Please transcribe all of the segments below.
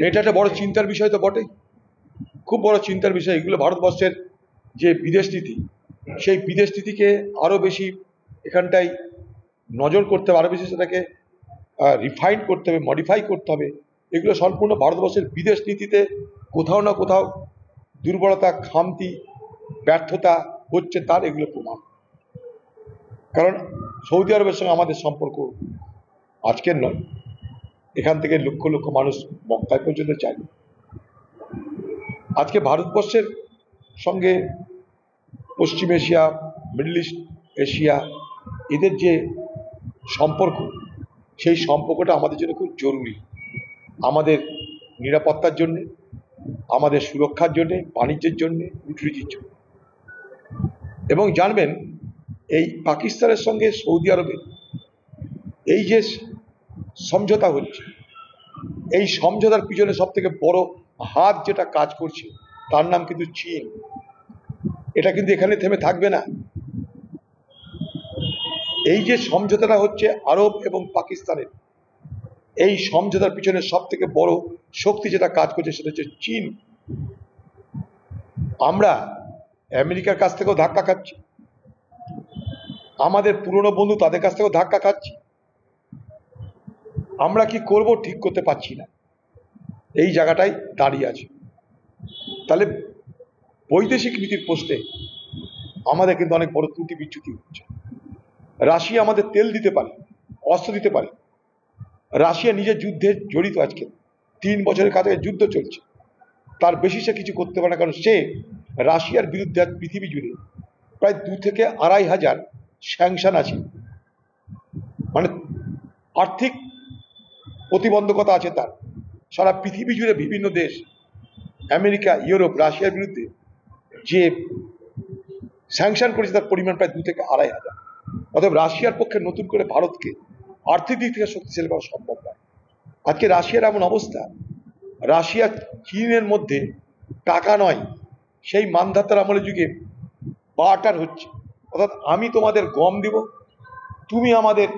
এটা একটা বড় চিন্তার বিষয় তো বটেই, খুব বড় চিন্তার বিষয়। এগুলো ভারতবর্ষের যে বিদেশ নীতি, সেই বিদেশ নীতিকে আরও বেশি এখানটায় নজর করতে হবে, আরও বেশি সেটাকে রিফাইন করতে হবে, মডিফাই করতে হবে। এগুলো সম্পূর্ণ ভারতবর্ষের বিদেশ নীতিতে কোথাও না কোথাও দুর্বলতা, খামতি, ব্যর্থতা হচ্ছে, তার এগুলো প্রমাণ। কারণ সৌদি আরবের সঙ্গে আমাদের সম্পর্ক আজকের নয়, এখান থেকে লক্ষ লক্ষ মানুষ মক্কায় পর্যন্ত যায়। আজকে ভারতবর্ষের সঙ্গে পশ্চিম এশিয়া, মিডল ইস্ট এশিয়া, এদের যে সম্পর্ক, সেই সম্পর্কটা আমাদের জন্য খুব জরুরি। আমাদের নিরাপত্তার জন্যে, আমাদের সুরক্ষার জন্যে, বাণিজ্যের জন্যে, রুটির জন্য। এবং জানবেন, এই পাকিস্তানের সঙ্গে সৌদি আরবের এই যে সমঝোতা হচ্ছে, এই সমঝোতার পিছনে সব থেকে বড় হাত যেটা কাজ করছে, তার নাম কিন্তু চীন। এটা কিন্তু এখানে থেমে থাকবে না। এই যে সমঝোতাটা হচ্ছে আরব এবং পাকিস্তানের, এই সমঝোতার পিছনে সব থেকে বড় শক্তি যেটা কাজ করছে, সেটা হচ্ছে চীন। আমরা আমেরিকার কাছ থেকেও ধাক্কা খাচ্ছি, আমাদের পুরনো বন্ধু তাদের কাছ থেকেও ধাক্কা খাচ্ছি। আমরা কি করব ঠিক করতে পারছি না, এই জায়গাটাই দাঁড়িয়ে আছে। তাহলে বৈদেশিক নীতির প্রশ্নে আমাদের কিন্তু অনেক বড় ত্রুটি বিচ্যুতি হচ্ছে। রাশিয়া আমাদের তেল দিতে পারে, অস্ত্র দিতে পারে। রাশিয়া নিজের যুদ্ধে জড়িত, আজকে 3 বছরের কাছে যুদ্ধ চলছে, তার বেশি সে কিছু করতে পারে না। কারণ সে রাশিয়ার বিরুদ্ধে পৃথিবী জুড়ে প্রায় 2 থেকে 2,500 স্যাংশন আছে, মানে আর্থিক প্রতিবন্ধকতা আছে তার। সারা পৃথিবী জুড়ে বিভিন্ন দেশ, আমেরিকা, ইউরোপ, রাশিয়ার বিরুদ্ধে যে স্যাংশন করেছে, তার পরিমাণ প্রায় 2 থেকে 2,500। অতএব রাশিয়ার পক্ষে নতুন করে ভারতকে আর্থিক দিক থেকে শক্তিশালী করা সম্ভব নয়। আজকে রাশিয়ার এমন অবস্থা, রাশিয়া চীনের মধ্যে টাকা নয়, সেই মানধাতার আমলের যুগে বার্টার হচ্ছে। অর্থাৎ আমি তোমাদের গম দিব, তুমি আমাদের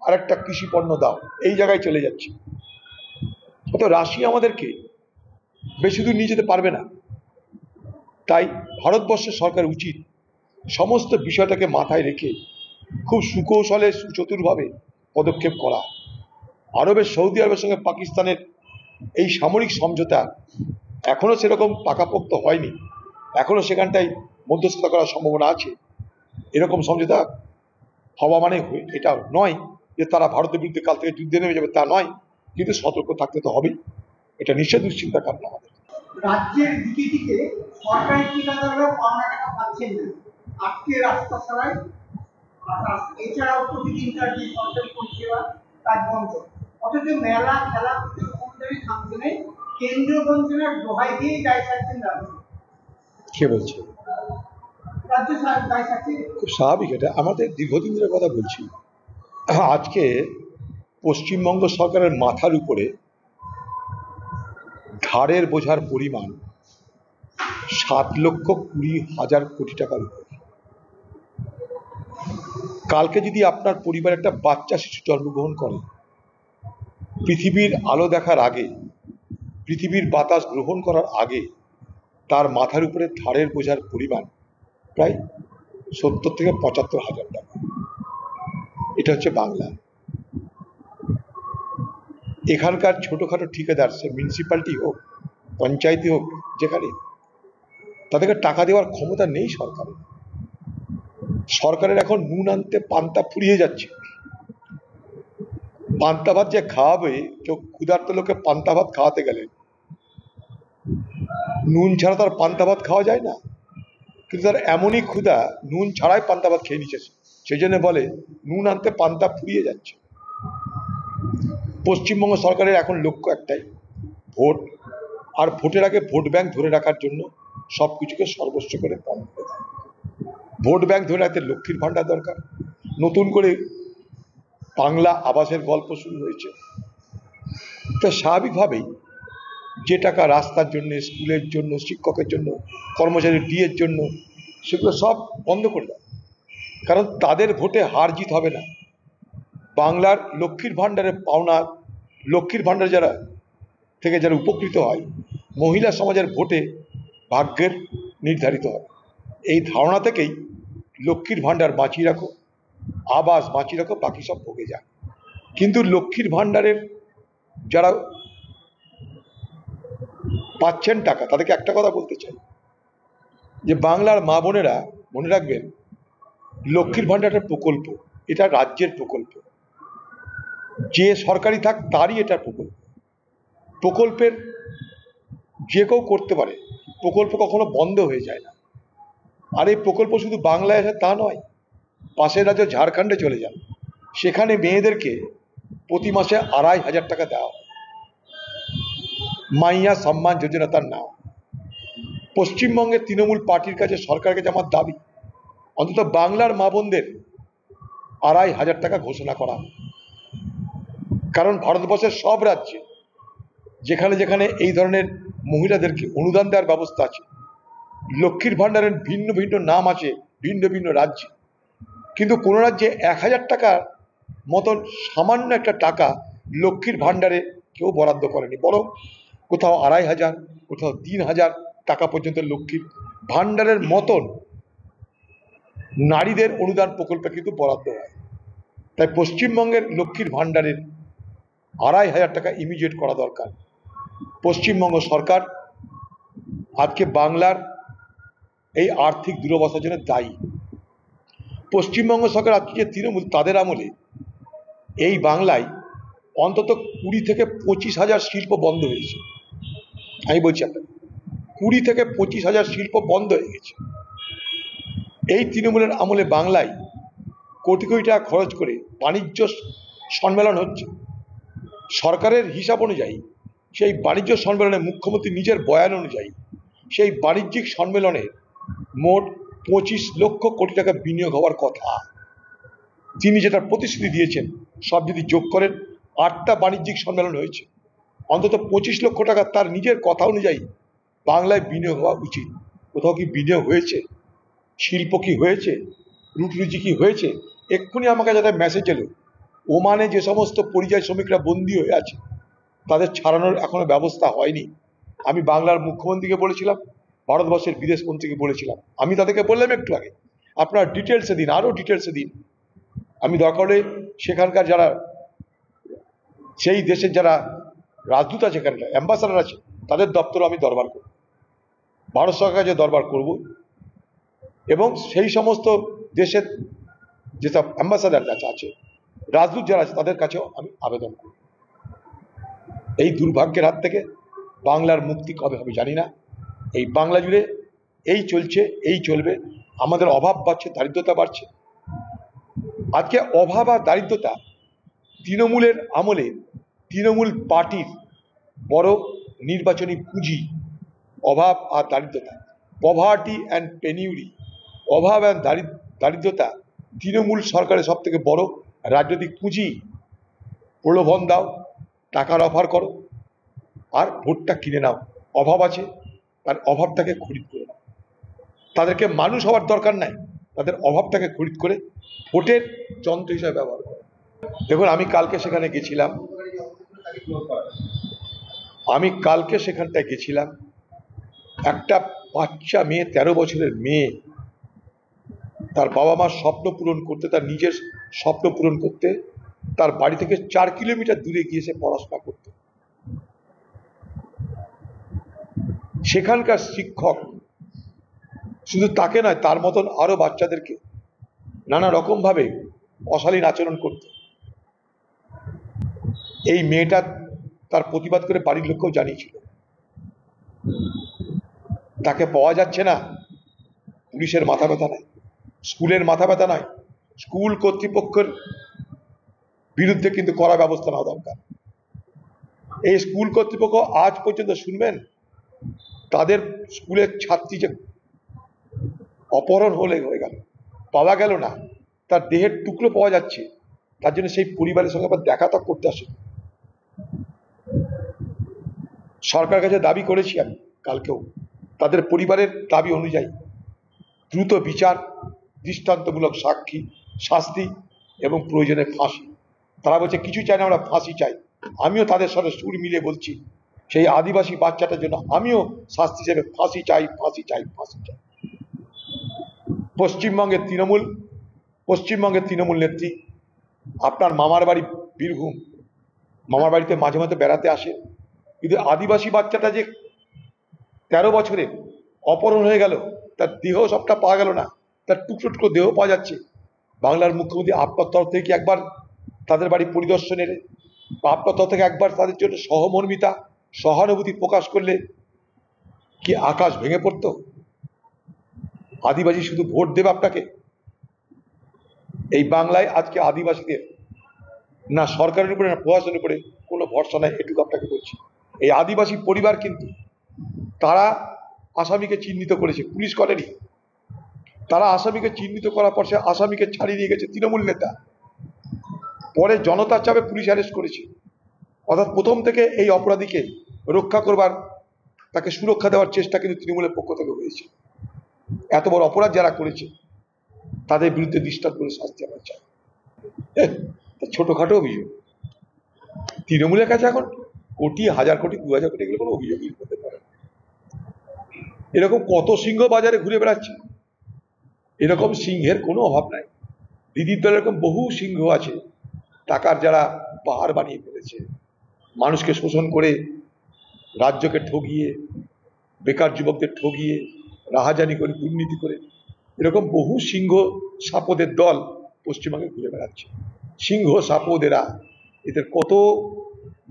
আরেকটা কৃষি পণ্য দাও, এই জায়গায় চলে যাচ্ছে। অর্থাৎ রাশিয়া আমাদেরকে বেশি দূর নিয়ে যেতে পারবে না। তাই ভারতবর্ষের সরকার উচিত সমস্ত বিষয়টাকে মাথায় রেখে খুব সুকৌশলে, সুচতুরভাবে পদক্ষেপ করা। আরবের সৌদি আরবের সঙ্গে পাকিস্তানের এই সামরিক সমঝোতা এখনো সেরকম পাকাপোক্ত হয়নি, এখনো সেখানটায় মধ্যস্থতা করার সম্ভাবনা আছে। এরকম সমঝোতা হওয়া মানে এটা নয় যে তারা ভারতের বিরুদ্ধে কাল থেকে যুদ্ধে নেমে যাবে, তা নয়। কিন্তু সতর্ক থাকতে তো হবেই, এটা নিশ্চয় দুশ্চিন্তার কারণ আমাদের। রাজ্যের দিকে দিকে সরকারি ঠিকাদাররা পাওনা টাকা পাচ্ছেন না, আজকে রাস্তা ছাড়াই। এছাড়াও প্রতিদিনকার যে সরকারি পরিষেবা তার বন্ধ। অথচ মেলা, খেলা, অনুদানী ফাংশনে কেন্দ্রীয় বঞ্চনার দোহাই দিয়েই দায় সারছেন রাজ্য। কে বলছে? রাজ্য দায় সারছে। খুব স্বাভাবিক, এটা আমাদের দীর্ঘদিন ধরে কথা বলছি। আজকে পশ্চিমবঙ্গ সরকারের মাথার উপরে ধারের বোঝার পরিমাণ 7,20,000 কোটি টাকার উপরে। কালকে যদি আপনার পরিবার একটা বাচ্চা শিশু জন্মগ্রহণ করে, পৃথিবীর আলো দেখার আগে, পৃথিবীর বাতাস গ্রহণ করার আগে, তার মাথার উপরে ধারের বোঝার পরিমাণ প্রায় 70 থেকে 75,000 টাকা। এটা হচ্ছে বাংলা। এখানকার ছোটোখাটো ঠিকাদার, সে মিউনিসিপ্যালিটি হোক, পঞ্চায়েতই হোক, যেখানে, তাদেরকে টাকা দেওয়ার ক্ষমতা নেই সরকারের। সরকারের এখন নুন আনতে পান্তা ফুরিয়ে যাচ্ছে। পান্তা ভাত যে খাওয়াবে, কেউ ক্ষুধার্ত লোকে পান্তা ভাত খাওয়াতে গেলে নুন ছাড়া তার পান্তা ভাত খাওয়া যায় না। কিন্তু তার এমনই ক্ষুধা, নুন ছাড়াই পান্তা ভাত খেয়ে নিচ্ছে, সেই জন্য বলে নুন আনতে পান্তা ফুরিয়ে যাচ্ছে। পশ্চিমবঙ্গ সরকারের এখন লক্ষ্য একটাই, ভোট। আর ভোটের আগে ভোট ব্যাংক ধরে রাখার জন্য সব কিছুকে সর্বস্ব করে বন্ধ করে দেয়। ভোট ব্যাংক ধরে রাখতে লক্ষ্মীর ভাণ্ডার দরকার, নতুন করে বাংলা আবাসের গল্প শুরু হয়েছে। তো স্বাভাবিকভাবেই যে টাকা রাস্তার জন্য, স্কুলের জন্য, শিক্ষকের জন্য, কর্মচারীর ডিএর জন্য, সেগুলো সব বন্ধ করে দেয়। কারণ তাদের ভোটে হার জিত হবে না। বাংলার লক্ষ্মীর ভাণ্ডারের পাওনা, লক্ষ্মীর ভাণ্ডার যারা থেকে যারা উপকৃত হয়, মহিলা সমাজের ভোটে ভাগ্যের নির্ধারিত হয়। এই ধারণা থেকেই লক্ষ্মীর ভাণ্ডার বাঁচিয়ে রাখো, আবাস বাঁচিয়ে রাখো, বাকি সব ভোগে যাক। কিন্তু লক্ষ্মীর ভাণ্ডারের যারা পাচ্ছেন টাকা, তাদেরকে একটা কথা বলতে চাই যে বাংলার মা বোনেরা মনে রাখবেন, লক্ষ্মীর ভাণ্ডারের প্রকল্প এটা রাজ্যের প্রকল্প, যে সরকারি থাক তারই এটা প্রকল্প। প্রকল্পের যে কেউ করতে পারে, প্রকল্প কখনো বন্ধ হয়ে যায় না। আর এই প্রকল্প শুধু বাংলায় আছে তা নয়, পাশের রাজ্য ঝাড়খণ্ডে চলে যান, সেখানে মেয়েদেরকে প্রতি মাসে ২৫০০ টাকা দেওয়া হয়, মাইয়া সম্মান যোজনা তার নাম। পশ্চিমবঙ্গের তৃণমূল পার্টির কাছে, সরকারের কাছে আমার দাবি, অন্তত বাংলার মা বোনদের ২৫০০ টাকা ঘোষণা করা। কারণ ভারতবর্ষের সব রাজ্যে যেখানে যেখানে এই ধরনের মহিলাদেরকে অনুদান দেওয়ার ব্যবস্থা আছে, লক্ষ্মীর ভাণ্ডারের ভিন্ন ভিন্ন নাম আছে ভিন্ন ভিন্ন রাজ্যে, কিন্তু কোনো রাজ্যে ১০০০ টাকার মতন সামান্য একটা টাকা লক্ষ্মীর ভাণ্ডারে কেউ বরাদ্দ করেনি, বরং কোথাও ২৫০০, কোথাও ৩০০০ টাকা পর্যন্ত লক্ষ্মীর ভাণ্ডারের মতন নারীদের অনুদান প্রকল্পে কিন্তু বরাদ্দ হয়। তাই পশ্চিমবঙ্গের লক্ষ্মীর ভাণ্ডারের ২৫০০ টাকা ইমিডিয়েট করা দরকার। পশ্চিমবঙ্গ সরকার আজকে বাংলার এই আর্থিক দুরবস্থার জন্য দায়ী। পশ্চিমবঙ্গ সরকার আজকে যে তৃণমূল, তাদের আমলে এই বাংলায় অন্তত ২০ থেকে ২৫,০০০ শিল্প বন্ধ হয়েছে। আমি বলছি আপনাকে, ২০ থেকে ২৫,০০০ শিল্প বন্ধ হয়ে গেছে। এই তৃণমূলের আমলে বাংলায় কোটি কোটি টাকা খরচ করে বাণিজ্য সম্মেলন হচ্ছে। সরকারের হিসাব অনুযায়ী সেই বাণিজ্য সম্মেলনে, মুখ্যমন্ত্রী নিজের বয়ান অনুযায়ী, সেই বাণিজ্যিক সম্মেলনে মোট ২৫ লক্ষ কোটি টাকা বিনিয়োগ হওয়ার কথা। তিনি যেটা প্রতিশ্রুতি দিয়েছেন, সব যদি যোগ করেন ৮টা বাণিজ্যিক সম্মেলন হয়েছে, অন্তত ২৫ লক্ষ টাকা তার নিজের কথা অনুযায়ী বাংলায় বিনিয়োগ হওয়া উচিত। কোথাও কি বিনিয়োগ হয়েছে? শিল্প কি হয়েছে? রুটি কি হয়েছে? এক্ষুনি আমাকে যাতে মেসেজ এলো, ওমানে যে সমস্ত পরিযায়ী শ্রমিকরা বন্দী হয়ে আছে তাদের ছাড়ানোর এখনো ব্যবস্থা হয়নি। আমি বাংলার মুখ্যমন্ত্রীকে বলেছিলাম, ভারতবর্ষের বিদেশ মন্ত্রীকে বলেছিলাম, আমি তাদেরকে বললাম একটু আগে, আপনারা ডিটেলসে দিন, আরও ডিটেলসে দিন। আমি দরকার হলে সেখানকার যারা, সেই দেশের যারা রাজদূত আছে, এখানকার অ্যাম্বাসাডার আছে, তাদের দপ্তরে আমি দরবার করব, ভারত সরকারের কাছে দরবার করব, এবং সেই সমস্ত দেশের যেসব অ্যাম্বাসাডার কাছে আছে, রাজদূত যারা আছে, তাদের কাছেও আমি আবেদন করব। এই দুর্ভাগ্যের হাত থেকে বাংলার মুক্তি কবে হবে জানি না। এই বাংলা জুড়ে এই চলছে, এই চলবে। আমাদের অভাব বাড়ছে, দারিদ্রতা বাড়ছে। আজকে অভাব আর দারিদ্রতা তৃণমূলের আমলে তৃণমূল পার্টির বড় নির্বাচনী পুঁজি। অভাব আর দারিদ্রতা, পভার্টি অ্যান্ড পেনিউরি, অভাব অ্যান্ড দারিদ্রতা তৃণমূল সরকারের সব থেকে বড় রাজনৈতিক পুঁজি। প্রলোভন দাও, টাকার অফার করো, আর ভোটটা কিনে নাও। অভাব আছে, তার অভাবটাকে খরিদ করে নাও। তাদেরকে মানুষ হওয়ার দরকার নাই, তাদের অভাবটাকে খরিদ করে ভোটের যন্ত্র হিসাবে ব্যবহার করে। দেখুন, আমি কালকে সেখানটায় গেছিলাম। একটা বাচ্চা মেয়ে, ১৩ বছরের মেয়ে, তার বাবা মার স্বপ্ন পূরণ করতে, তার নিজের স্বপ্ন পূরণ করতে তার বাড়ি থেকে ৪ কিলোমিটার দূরে গিয়ে সে পড়াশোনা করত। সেখানকার শিক্ষক শুধু তাকে নয়, তার মতন আরো বাচ্চাদেরকে নানা রকম ভাবে অশালীন আচরণ করত। এই মেয়েটা তার প্রতিবাদ করে বাড়ির লোককেও জানিয়েছিল। তাকে পাওয়া যাচ্ছে না, পুলিশের মাথা ব্যথা নাই, স্কুলের মাথা ব্যথা নাই, স্কুল কর্তৃপক্ষের বিরুদ্ধে কিন্তু কড়া ব্যবস্থা নেওয়া দরকার। এই স্কুল কর্তৃপক্ষ আজ পর্যন্ত, শুনবেন, তাদের স্কুলের ছাত্রী যে অপহরণ হয়ে গেল, পাওয়া গেল না, তার দেহের টুকরো পাওয়া যাচ্ছে, তার জন্য সেই পরিবারের সঙ্গে আবার দেখা তো করতে আসে। সরকার কাছে দাবি করেছি আমি কালকেও, তাদের পরিবারের দাবি অনুযায়ী দ্রুত বিচার, দৃষ্টান্তমূলক সাক্ষী, শাস্তি এবং প্রয়োজনে ফাঁসি। তারা বলছে কিছু চাই না, আমরা ফাঁসি চাই। আমিও তাদের সাথে সুর মিলিয়ে বলছি, সেই আদিবাসী বাচ্চাটার জন্য আমিও শাস্তি হিসেবে ফাঁসি চাই, ফাঁসি চাই, ফাঁসি চাই। পশ্চিমবঙ্গের তৃণমূল নেত্রী, আপনার মামার বাড়ি বীরভূম, মামার বাড়িতে মাঝে মাঝে বেড়াতে আসে, কিন্তু আদিবাসী বাচ্চাটা যে 13 বছরে অপহরণ হয়ে গেল, তার দেহ সবটা পাওয়া গেল না, তার টুকরো টুকরো দেহ পাওয়া যাচ্ছে। বাংলার মুখ্যমন্ত্রী আপনার তরফ থেকে কি একবার তাদের বাড়ি পরিদর্শনের বা আপনার তরফ থেকে একবার তাদের জন্য সহমর্মিতা, সহানুভূতি প্রকাশ করলে কি আকাশ ভেঙে পড়তো? আদিবাসী শুধু ভোট দেবে আপনাকে? এই বাংলায় আজকে আদিবাসীদের না সরকারের উপরে না প্রশাসনের উপরে কোনো ভরসা নাই, এটুকু আপনাকে বলছি। এই আদিবাসী পরিবার কিন্তু তারা আসামিকে চিহ্নিত করেছে, পুলিশ করেনি। তারা আসামিকে চিহ্নিত করার পর সে আসামিকে ছাড়িয়ে নিয়ে গেছে তৃণমূল নেতা, পরে জনতার চাপে পুলিশ অ্যারেস্ট করেছে। অর্থাৎ প্রথম থেকে এই অপরাধীকে রক্ষা করবার, তাকে সুরক্ষা দেওয়ার চেষ্টা কিন্তু তৃণমূলের পক্ষ থেকে হয়েছে। এত বড় অপরাধ যারা করেছে তাদের বিরুদ্ধে দৃষ্টান্ত করে শাস্তি আমরা চাই। ছোটখাটো অভিযোগ তৃণমূলের কাছে এখন কোটি, হাজার কোটি, 2000 কোটি এগুলো কোনো অভিযোগই হতে পারে না। এরকম কত সিংহ বাজারে ঘুরে বেড়াচ্ছে, এরকম সিংহের কোনো অভাব নাই। দিদির দলের এরকম বহু সিংহ আছে, টাকার যারা পাহাড় বানিয়ে ফেলেছে, মানুষকে শোষণ করে, রাজ্যকে ঠগিয়ে, বেকার যুবকদের ঠগিয়ে, রাহাজানি করে, দুর্নীতি করে, এরকম বহু সিংহ সাপদের দল পশ্চিমবঙ্গে ঘুরে বেড়াচ্ছে। সিংহ সাপদেরা, এদের কত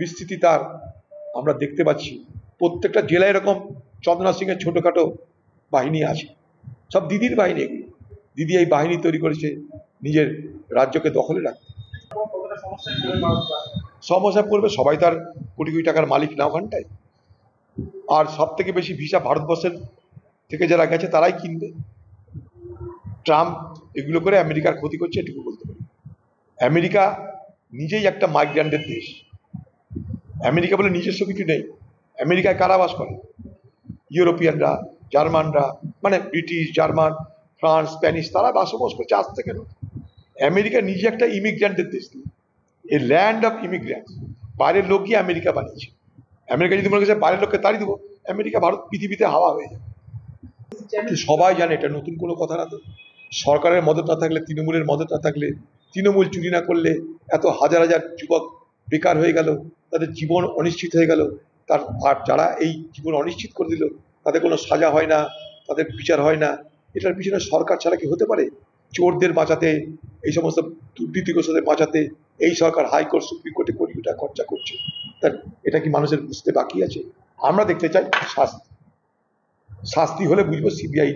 বিস্তৃতি তার আমরা দেখতে পাচ্ছি। প্রত্যেকটা জেলায় এরকম চন্দনা সিংয়ের ছোটখাটো বাহিনী আছে, সব দিদির বাহিনী। এগুলো দিদি এই বাহিনী তৈরি করেছে নিজের রাজ্যকে দখলে রাখতে। সমস্যা পড়বে, সবাই তার কোটি কোটি টাকার মালিক না ওখানটায়। আর সব থেকে বেশি ভিসা ভারতবর্ষের থেকে যারা গেছে তারাই কিনবে। ট্রাম্প এগুলো করে আমেরিকার ক্ষতি করছে, এটুকু বলতে পারি। আমেরিকা নিজেই একটা মাইগ্রেন্টের দেশ। আমেরিকা বলে নিজস্ব কিছু নেই। আমেরিকায় কারা বাস করে? ইউরোপিয়ানরা, জার্মানরা, মানে ব্রিটিশ, জার্মান, ফ্রান্স, স্প্যানিশ, তারা বসবাস করছে আজ থেকে। আমেরিকা নিজে একটা ইমিগ্রেন্টের দেশ, এ ল্যান্ড অফ ইমিগ্রেন্ট। বাইরের লোক গিয়ে আমেরিকা বানিয়েছে। আমেরিকা যদি মনে করছে বাইরের লোককে তাড়িয়ে দেবো, আমেরিকা ভারত পৃথিবীতে হাওয়া হয়ে যাবে। সবাই জানে এটা নতুন কোনো কথা না। তো সরকারের মদত না থাকলে, তৃণমূলের মদত না থাকলে, তৃণমূল চুরি না করলে এত হাজার হাজার যুবক বেকার হয়ে গেল, তাদের জীবন অনিশ্চিত হয়ে গেল। আর যারা এই জীবন অনিশ্চিত করে দিল তাদের কোনো সাজা হয় না, তাদের বিচার হয় না। এটার পিছনে সরকার ছাড়া কি হতে পারে? চোরদের বাঁচাতে, এই সমস্ত দুর্নীতিগ্রস্তদের বাঁচাতে এই সরকার হাইকোর্ট, সুপ্রিম কোর্টে কোটি কোটি টাকা খরচা করছে। তার এটা কি মানুষের বুঝতে বাকি আছে? আমরা দেখতে চাই শাস্তি। শাস্তি হলে বুঝবো সিবিআই,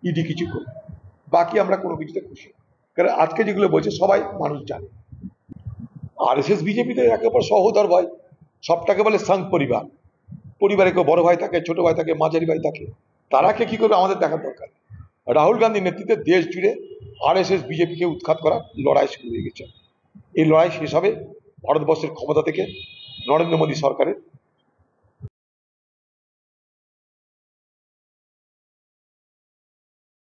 ইডি কিছু করবে। বাকি আমরা কোনো কিছুতে খুশি, কারণ আজকে যেগুলো বলছে সবাই মানুষ জানে। আরএসএস বিজেপিতে একেবারে সহোদর ভাই, সবটাকে বলে সংঘ পরিবার। পরিবারে কেউ বড় ভাই থাকে, ছোট ভাই থাকে, মাঝারি ভাই থাকে। তারাকে কি করবে আমাদের দেখার দরকার। রাহুল গান্ধীর নেতৃত্বে দেশ জুড়ে আরএসএস বিজেপিকে উৎখাত করার লড়াই শুরু হয়ে গেছে। এই লড়াই শেষ হবে ভারতবর্ষের ক্ষমতা থেকে নরেন্দ্র মোদী সরকারের